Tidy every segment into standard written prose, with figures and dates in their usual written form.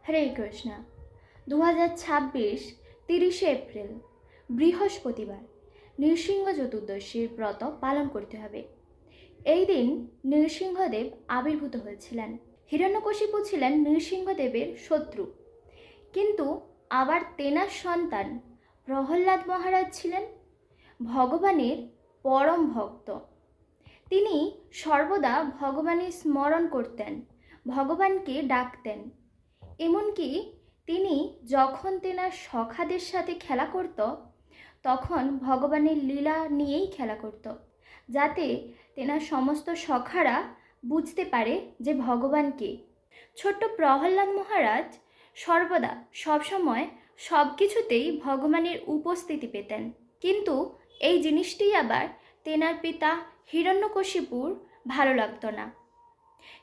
হরে Krishna. 2026 30শে April বৃহস্পতিবার নৃসিংহ চতুর্দশীর ব্রত পালন করতে হবে। এই দিন নৃসিংহদেব আবির্ভূত হয়েছিলেন। হিরণ্যকশিপু ছিলেন নৃসিংহদেবের শত্রু, কিন্তু আবার তেনার সন্তান প্রহ্লাদ মহারাজ ছিলেন ভগবানের পরম ভক্ত। তিনি সর্বদা ভগবানের স্মরণ করতেন, ভগবানকে ডাকতেন। এমনকি তিনি যখন তেনার সখাদের সাথে খেলা করত, তখন ভগবানের লীলা নিয়েই খেলা করত, যাতে তেনার সমস্ত সখারা বুঝতে পারে যে ভগবান কে। ছোট্ট প্রহ্লাদ মহারাজ সর্বদা সবসময় সব কিছুতেই ভগবানের উপস্থিতি পেতেন, কিন্তু এই জিনিসটি আবার তেনার পিতা হিরণ্যকশিপুর ভালো লাগতো না।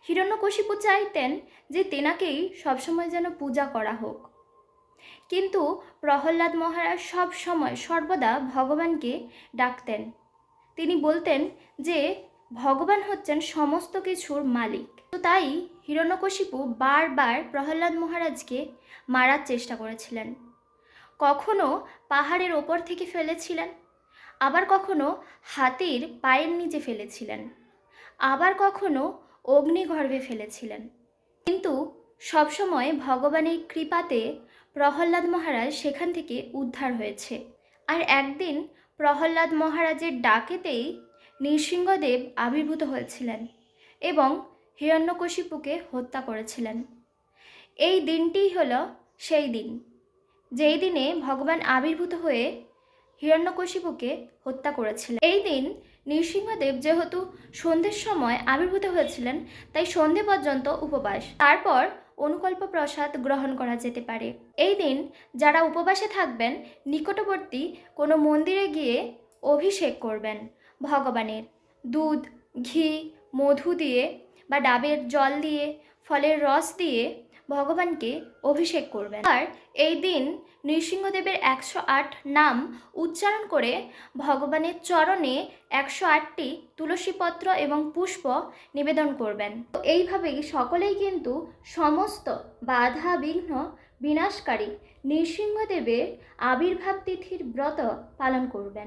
হিরণ্যকশিপু চাইতেন যে তেনাকেই সবসময় যেন পূজা করা হোক, কিন্তু প্রহ্লাদ মহারাজ সব সময় সর্বদা ভগবানকে ডাকতেন। তিনি বলতেন যে ভগবান হচ্ছেন সমস্ত কিছুর মালিক। তো তাই হিরণ্যকশিপু বারবার প্রহ্লাদ মহারাজকে মারার চেষ্টা করেছিলেন। কখনো পাহাড়ের ওপর থেকে ফেলেছিলেন, আবার কখনো হাতির পায়ের নিচে ফেলেছিলেন, আবার কখনো অগ্নিগর্ভে ফেলেছিলেন। কিন্তু সবসময় ভগবানের কৃপাতে প্রহ্লাদ মহারাজ সেখান থেকে উদ্ধার হয়েছে। আর একদিন প্রহ্লাদ মহারাজের ডাকেতেই নৃসিংহদেব আবির্ভূত হয়েছিলেন এবং হিরণ্যকশিপুকে হত্যা করেছিলেন। এই দিনটিই হলো সেই দিন যেই দিনে ভগবান আবির্ভূত হয়ে হিরণ্যকশিপুকে হত্যা করেছিলেন। এই দিন নৃসিংহদেব যেহেতু সন্ধ্যের সময় আবির্ভূত হয়েছিলেন, তাই সন্ধে পর্যন্ত উপবাস, তারপর অনুকল্প প্রসাদ গ্রহণ করা যেতে পারে। এই দিন যারা উপবাসে থাকবেন, নিকটবর্তী কোনো মন্দিরে গিয়ে অভিষেক করবেন ভগবানের। দুধ, ঘি, মধু দিয়ে বা ডাবের জল দিয়ে, ফলের রস দিয়ে ভগবানকে অভিষেক করবেন। আর এই দিন নৃসিংহদেবের 108 নাম উচ্চারণ করে ভগবানের চরণে 108টি তুলসীপত্র এবং পুষ্প নিবেদন করবেন। এইভাবেই সকলেই কিন্তু সমস্ত বাধা বিঘ্ন বিনাশকারী নৃসিংহদেবের আবির্ভাব তিথির ব্রত পালন করবেন।